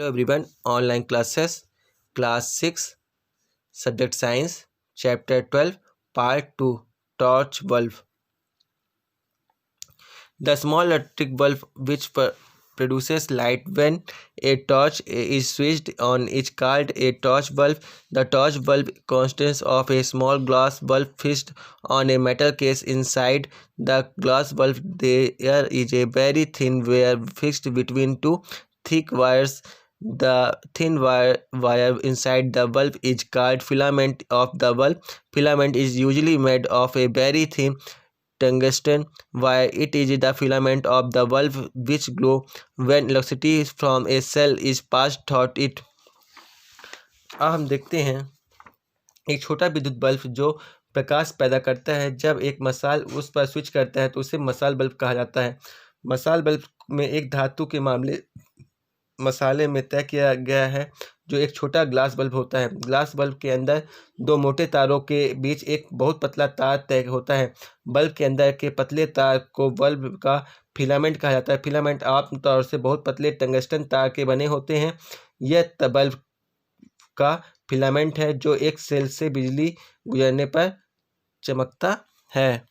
Hello everyone, online classes, class 6, subject science, chapter 12, part 2, torch bulb. The small electric bulb which produces light when a torch is switched on is called a torch bulb. The torch bulb consists of a small glass bulb fixed on a metal case. Inside the glass bulb there is a very thin wire fixed between two thick wires. The thin wire inside the bulb is called filament of the bulb. Filament is usually made of a very thin tungsten wire. It is the filament of the bulb which glow when electricity from a cell is passed through it. अब हम देखते हैं एक छोटा विद्युत bulb जो प्रकाश पैदा करता है। जब एक मसाल उस पर स्विच करता है तो उसे मसाल बल्ब कहा जाता है। मसाल बल्ब में एक धातु के मामले मसाले में तय किया गया है जो एक छोटा ग्लास बल्ब होता है। ग्लास बल्ब के अंदर दो मोटे तारों के बीच एक बहुत पतला तार तय होता है। बल्ब के अंदर के पतले तार को बल्ब का फिलामेंट कहा जाता है। फिलामेंट आमतौर से बहुत पतले टंगस्टन तार के बने होते हैं। यह बल्ब का फिलामेंट है जो एक सेल से बिजली गुजरने पर चमकता है।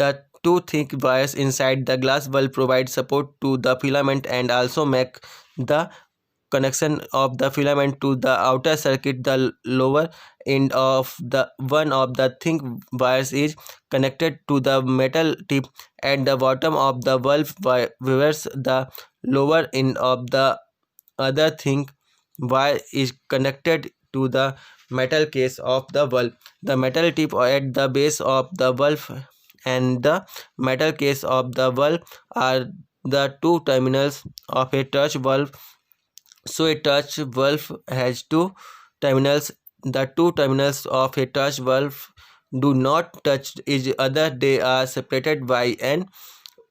The two thick wires inside the glass bulb provide support to the filament and also make the connection of the filament to the outer circuit. The lower end of one of the thick wires is connected to the metal tip at the bottom of the bulb, whereas the lower end of the other thick wire is connected to the metal case of the bulb. The metal tip at the base of the bulb and the metal case of the bulb are the two terminals of a touch bulb. So a touch bulb has two terminals. The two terminals of a touch bulb do not touch each other. They are separated by an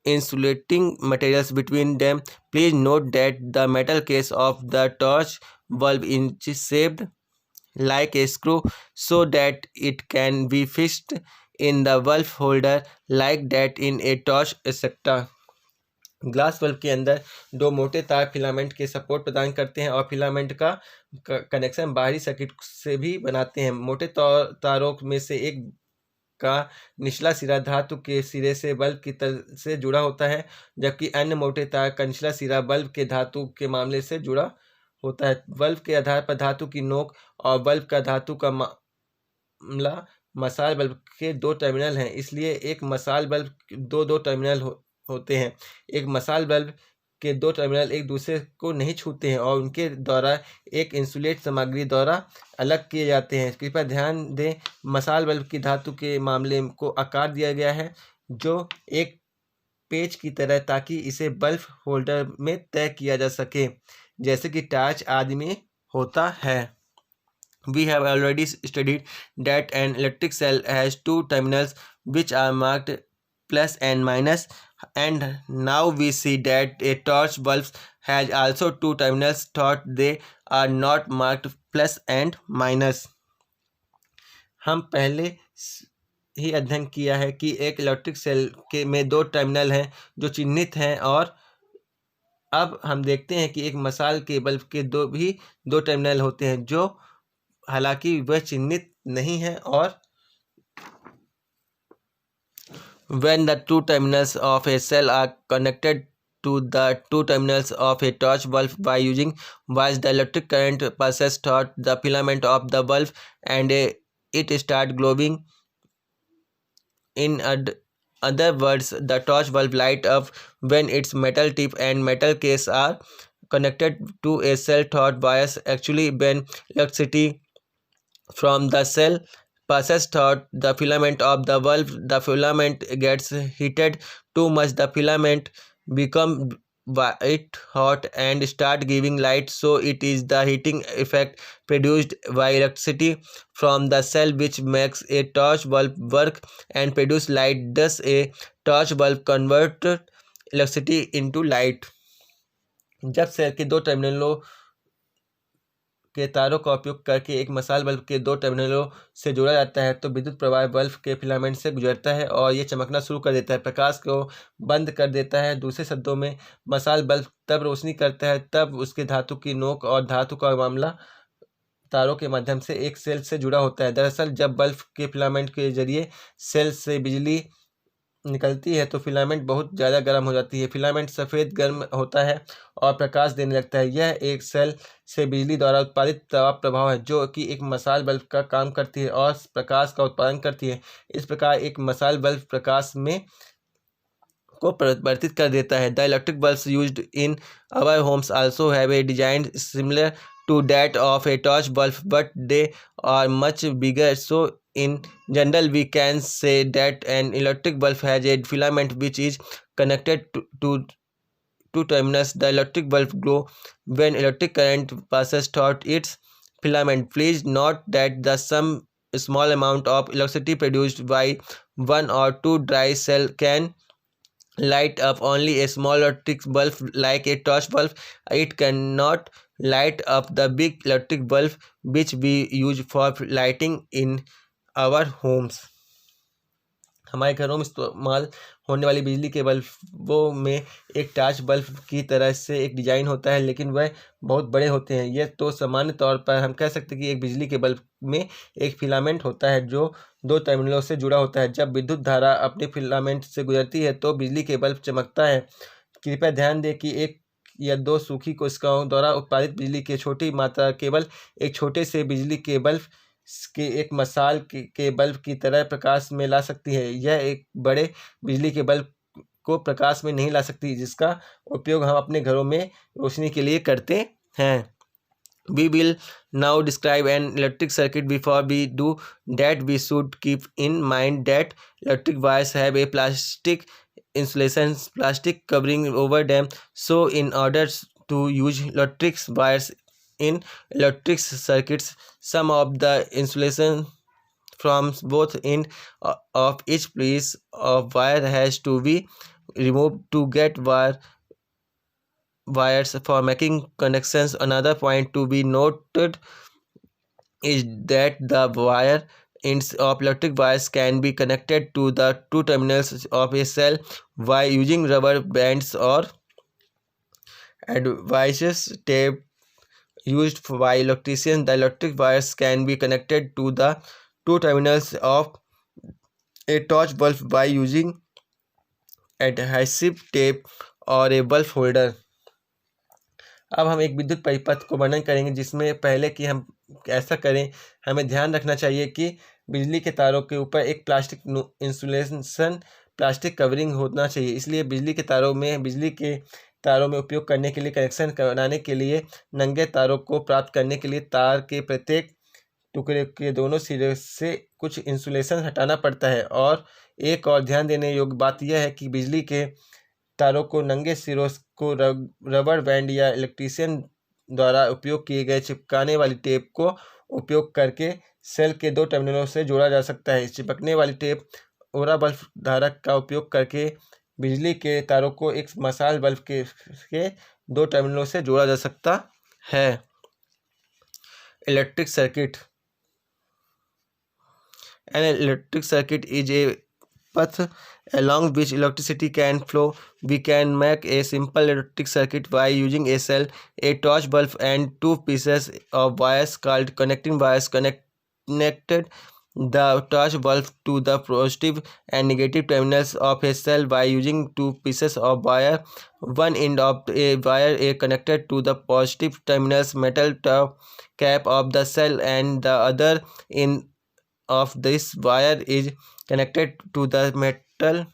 insulating materials between them. Please note that the metal case of the torch bulb is shaped like a screw so that it can be fixed in the bulb holder like that in a torch etc. Glass bulb के अंदर दो मोटे तार filament के support प्रदान करते हैं और फिलामेंट का कनेक्शन बाहरी सर्किट से भी बनाते हैं। मोटे तारों में से एक का निचला सिरा धातु के सिरे से बल्ब की तरह से जुड़ा होता है, जबकि अन्य मोटे तार का निचला सिरा बल्ब के धातु के मामले से जुड़ा होता है। बल्ब के आधार पर धातु की नोक और बल्ब का धातु का मामला मसाल बल्ब के दो टर्मिनल हैं, इसलिए एक मसाल बल्ब दो टर्मिनल होते हैं। एक मसाल बल्ब के दो टर्मिनल एक दूसरे को नहीं छूते हैं और उनके द्वारा एक इंसुलेट सामग्री द्वारा अलग किए जाते हैं। कृपया ध्यान दें, मसाल बल्ब की धातु के मामले को आकार दिया गया है जो एक पेच की तरह, ताकि इसे बल्ब होल्डर में तय किया जा सके जैसे कि टार्च आदि में होता है। We have already studied that an electric cell has two terminals which are marked plus and minus, and now we see that a torch bulb has also two terminals, thought they are not marked plus and minus. हम पहले ही अध्ययन किया है कि एक electric cell के में दो टर्मिनल हैं जो चिन्हित हैं, और अब हम देखते हैं कि एक मसाल के बल्ब के दो टर्मिनल होते हैं जो हालांकि वह चिन्हित नहीं है। और when the two terminals of a cell are connected to the two terminals of a torch bulb by using wires, the electric current passes through the filament of the bulb and it starts glowing. In other words, the torch bulb light up when its metal tip and metal case are connected to a cell through wires. Actually, when electricity from the cell passes through the filament of the bulb, the filament gets heated too much. The filament becomes white hot and start giving light. So it is the heating effect produced by electricity from the cell which makes a torch bulb work and produce light. Thus a torch bulb converts electricity into light. जब cell के दो टर्मिनलों के तारों का उपयोग करके एक मसाल बल्ब के दो टर्मिनलों से जोड़ा जाता है तो विद्युत प्रवाह बल्ब के फिलामेंट से गुजरता है और ये चमकना शुरू कर देता है, प्रकाश को बंद कर देता है। दूसरे शब्दों में मसाल बल्ब तब रोशनी करता है तब उसके धातु की नोक और धातु का मामला तारों के माध्यम से एक सेल से जुड़ा होता है। दरअसल जब बल्ब के फिलामेंट के जरिए सेल से बिजली निकलती है तो फिलामेंट बहुत ज़्यादा गर्म हो जाती है। फिलामेंट सफ़ेद गर्म होता है और प्रकाश देने लगता है। यह एक सेल से बिजली द्वारा उत्पादित दबाव प्रभाव है जो कि एक मसाल बल्ब का काम करती है और प्रकाश का उत्पादन करती है। इस प्रकार एक मसाल बल्ब प्रकाश में को परिवर्तित कर देता है। The electric bulbs used in our homes also have a design similar to that of a torch bulb, but they are much bigger. So in general we can say that an electric bulb has a filament which is connected to two terminals. The electric bulb glow when electric current passes through its filament. Please note that the some small amount of electricity produced by one or two dry cell can light up only a small electric bulb like a torch bulb. It cannot light up the big electric bulb which we use for lighting in our homes. हमारे घरों में इस्तेमाल होने वाली बिजली के बल्बों में एक टॉर्च बल्ब की तरह से एक डिजाइन होता है, लेकिन वह बहुत बड़े होते हैं। यह तो सामान्य तौर पर हम कह सकते हैं कि एक बिजली के बल्ब में एक फिलामेंट होता है जो दो टर्मिनलों से जुड़ा होता है। जब विद्युत धारा अपने फिलामेंट से गुजरती है तो बिजली के बल्ब चमकता है। कृपया ध्यान दें कि एक या दो सूखी कोशिकाओं द्वारा उत्पादित बिजली की छोटी मात्रा केवल एक छोटे से बिजली के बल्ब के एक मसाल के बल्ब की तरह प्रकाश में ला सकती है। यह एक बड़े बिजली के बल्ब को प्रकाश में नहीं ला सकती जिसका उपयोग हम अपने घरों में रोशनी के लिए करते हैं। We will now describe an electric circuit. Before we do that, we should keep in mind that electric wires have a plastic insulation, plastic covering over them. So in order to use electric wires in electric circuits, some of the insulation from both end of each piece of wire has to be removed to get wires for making connections. Another point to be noted is that the wire ends of electric wires can be connected to the two terminals of a cell by using rubber bands or adhesive tape used by electricians. The electric wires can be connected to the two terminals of a torch bulb by using adhesive tape or a bulb holder. अब हम एक विद्युत परिपथ को वर्णन करेंगे जिसमें पहले कि हम ऐसा करें हमें ध्यान रखना चाहिए कि बिजली के तारों के ऊपर एक प्लास्टिक इंसुलेशन प्लास्टिक कवरिंग होना चाहिए। इसलिए बिजली के तारों में उपयोग करने के लिए कनेक्शन बनाने के लिए नंगे तारों को प्राप्त करने के लिए तार के प्रत्येक टुकड़े के दोनों सिरे से कुछ इंसुलेशन हटाना पड़ता है। और एक और ध्यान देने योग्य बात यह है कि बिजली के तारों को नंगे सिरों को रबर बैंड या इलेक्ट्रीशियन द्वारा उपयोग किए गए चिपकाने वाली टेप को उपयोग करके सेल के दो टर्मिनलों से जोड़ा जा सकता है। चिपकने वाली टेप ओरा बल्ब धारक का उपयोग करके बिजली के तारों को एक मसाल बल्ब के दो टर्मिनलों से जोड़ा जा सकता है। Electric circuit. An electric circuit is a path along which electricity can flow. We can make a simple electric circuit by using a cell, a torch bulb, and two pieces of wires called connecting wires. Connected the torch bulb to the positive and negative terminals of a cell by using two pieces of wire. One end of a wire is connected to the positive terminals metal top cap of the cell, and the other end of this wire is connected to the metal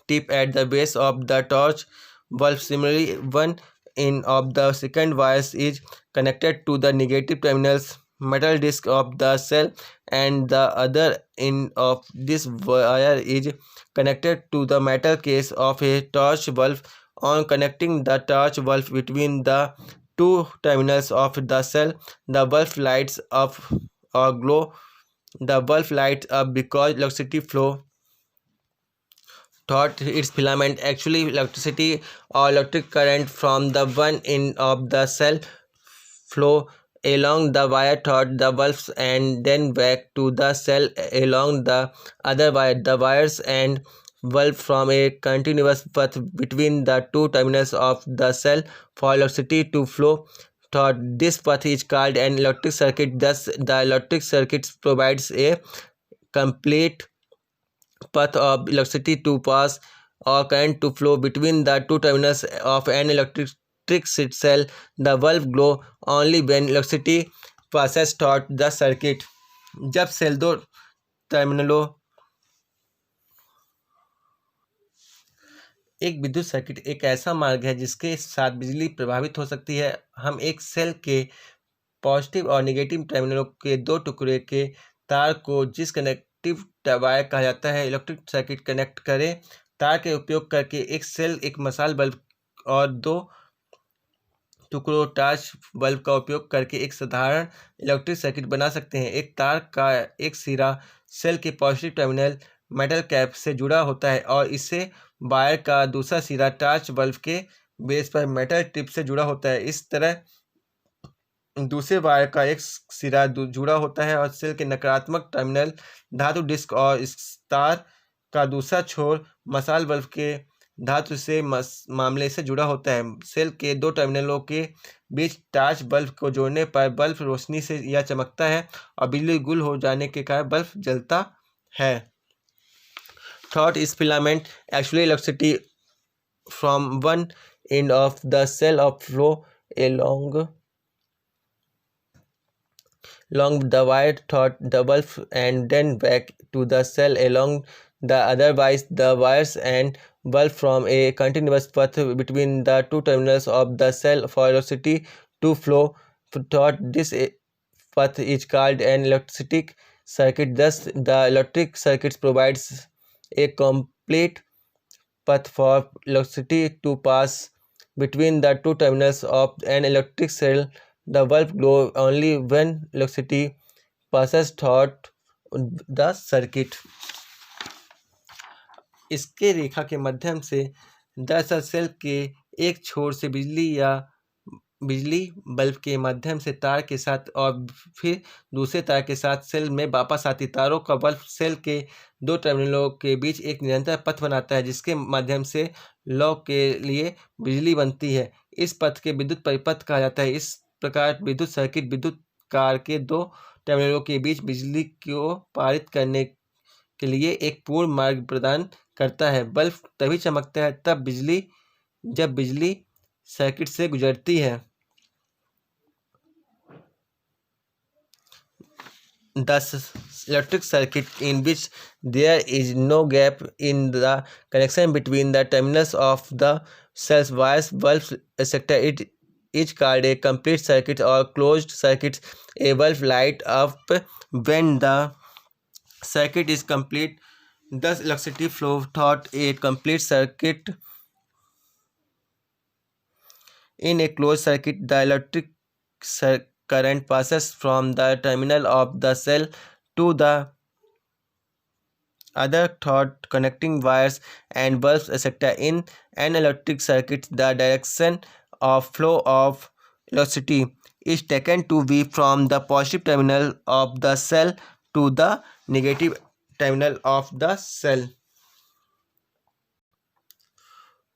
tip at the base of the torch bulb. Similarly, one end of the second wire is connected to the negative terminals metal disc of the cell, and the other end of this wire is connected to the metal case of a torch bulb. On connecting the torch bulb between the two terminals of the cell, the bulb lights up or glow. The bulb lights up because electricity flow through its filament. Actually, electricity or electric current from the one end of the cell flow along the wire through the valves and then back to the cell along the other wire. The wires and valve form a continuous path between the two terminals of the cell for electricity to flow through. This path is called an electric circuit. Thus, the electric circuit provides a complete path of electricity to pass or current to flow between the two terminals of an electric cell. The valve glow only when electricity passes through the circuit. जब cell दो टर्मिनलों एक विद्युत circuit एक ऐसा मार्ग है जिसके साथ बिजली प्रभावित हो सकती है। हम एक सेल के पॉजिटिव और नेगेटिव टर्मिनलों के दो टुकड़े के तार को जिस कनेक्टिव वायर कहा जाता है इलेक्ट्रिक सर्किट कनेक्ट करें। तार के उपयोग करके एक सेल एक मशाल बल्ब और दो टुकड़ों टॉर्च बल्ब का उपयोग करके एक साधारण इलेक्ट्रिक सर्किट बना सकते हैं। एक तार का एक सिरा सेल के पॉजिटिव टर्मिनल मेटल कैप से जुड़ा होता है और इससे वायर का दूसरा सिरा टॉर्च बल्ब के बेस पर मेटल टिप से जुड़ा होता है। इस तरह दूसरे वायर का एक सिरा जुड़ा होता है और सेल के नकारात्मक टर्मिनल धातु डिस्क और इस तार का दूसरा छोर मशाल बल्ब के धातु से मामले से जुड़ा होता है। सेल के दो टर्मिनलों के बीच टॉर्च बल्ब को जोड़ने पर बल्ब रोशनी से यह चमकता है और बिजली गुल हो जाने के कारण बल्ब जलता है। Thought is filament actually electricity from one end of the cell of flow along the wire through the bulb and then back to the cell along the otherwise the wires and bulb form a continuous path between the two terminals of the cell for electricity to flow through. This path is called an electric circuit. Thus, the electric circuit provides a complete path for electricity to pass between the two terminals of an electric cell. The bulb glow only when electricity passes through the circuit. इसके रेखा के माध्यम से दरअसल cell के एक छोर से बिजली बल्ब के माध्यम से तार के साथ और फिर दूसरे तार के साथ सेल में वापस आती। तारों का बल्ब सेल के दो टर्मिनलों के बीच एक निरंतर पथ बनाता है जिसके माध्यम से लौ के लिए बिजली बनती है। इस पथ के विद्युत परिपथ कहा जाता है। इस प्रकार विद्युत सर्किट विद्युत कार के दो टर्मिनलों के बीच बिजली को पारित करने के लिए एक पूर्ण मार्ग प्रदान करता है। बल्ब तभी चमकता है जब बिजली सर्किट से गुजरती है। Thus, electric circuit in which there is no gap in the connection between the terminals of the cells, wires, bulbs, etc. It is called a complete circuit or closed circuit. A bulb light up when the circuit is complete. Thus, electricity flow through a complete circuit. In a closed circuit, the electric current passes from the terminal of the cell to the other through connecting wires and bulbs, etc. In an electric circuit, the direction of flow of electricity is taken to be from the positive terminal of the cell to the negative terminal of the cell.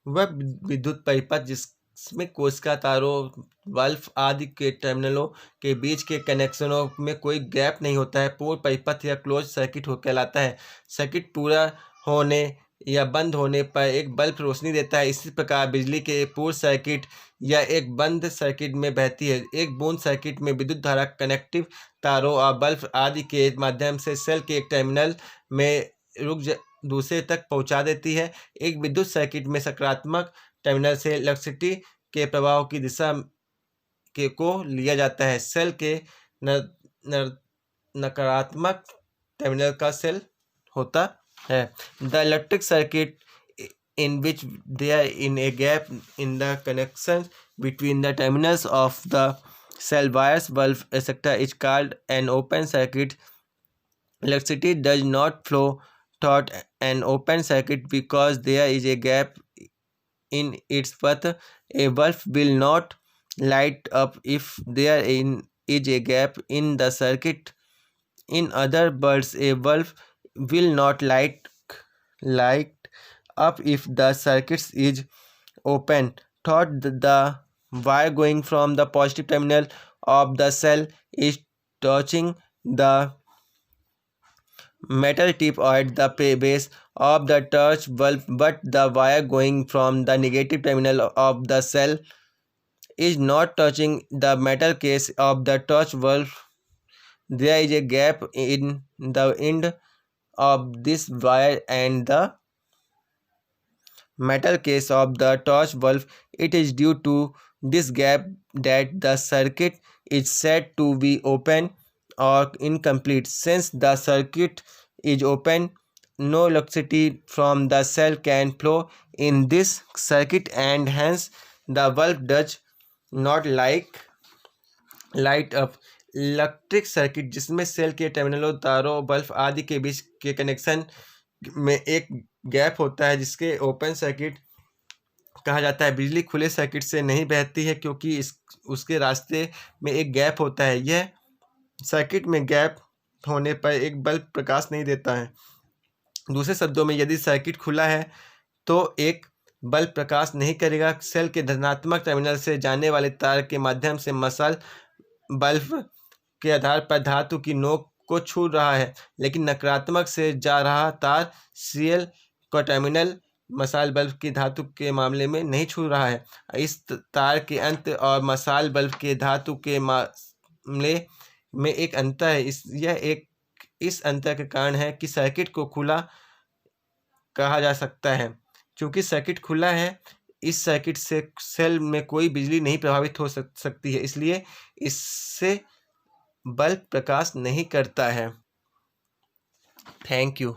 वह विद्युत परिपथ जिसमें कोशिका तारों bulb आदि के टर्मिनलों के बीच के कनेक्शनों में कोई गैप नहीं होता है पूर्ण परिपथ या क्लोज सर्किट हो कहलाता है। सर्किट पूरा होने या बंद होने पर एक बल्ब रोशनी देता है। इसी प्रकार बिजली के पूर्ण सर्किट या एक बंद सर्किट में बहती है। एक बूंद सर्किट में विद्युत धारा कनेक्टिव तारों और बल्ब आदि के माध्यम से सेल के एक टर्मिनल में दूसरे तक पहुंचा देती है। एक विद्युत सर्किट में सकारात्मक टर्मिनल से इलेक्ट्रिसिटी के प्रवाह की दिशा को लिया जाता है। सेल के नकारात्मक टर्मिनल का सेल होता है। The electric circuit in which there in a gap in the connection between the terminals of the cell wires, bulb, etc. is called an open circuit. Electricity does not flow through an open circuit because there is a gap in its path. A bulb will not light up if there is a gap in the circuit. In other words, a bulb will not light up if the circuit is open. Thought the wire going from the positive terminal of the cell is touching the metal tip at the base of the touch bulb, but the wire going from the negative terminal of the cell is not touching the metal case of the touch bulb. There is a gap in the end of this wire and the metal case of the torch bulb. It is due to this gap that the circuit is said to be open or incomplete. Since the circuit is open, no electricity from the cell can flow in this circuit, and hence the bulb does not light up. Electric circuit जिसमें cell के टर्मिनलों, तारों, bulb आदि के बीच के connection में एक gap होता है जिसके ओपन सर्किट कहा जाता है। बिजली खुले सर्किट से नहीं बहती है क्योंकि उसके रास्ते में एक गैप होता है। यह सर्किट में गैप होने पर एक बल्ब प्रकाश नहीं देता है। दूसरे शब्दों में, यदि सर्किट खुला है तो एक बल्ब प्रकाश नहीं करेगा। सेल के धनात्मक टर्मिनल से जाने वाले तार के माध्यम से मशाल बल्ब के आधार पर धातु की नोक को छू रहा है, लेकिन नकारात्मक से जा रहा तार सीएल का टर्मिनल मशाल बल्ब की धातु के मामले में नहीं छू रहा है। इस तार के अंत और मशाल बल्ब के धातु के मामले में एक अंतर है। इस अंतर के कारण है कि सर्किट को खुला कहा जा सकता है। चूँकि सर्किट खुला है, इस सर्किट से सेल में कोई बिजली नहीं प्रभावित हो सकती है, इसलिए इससे बल्ब प्रकाश नहीं करता है। Thank you.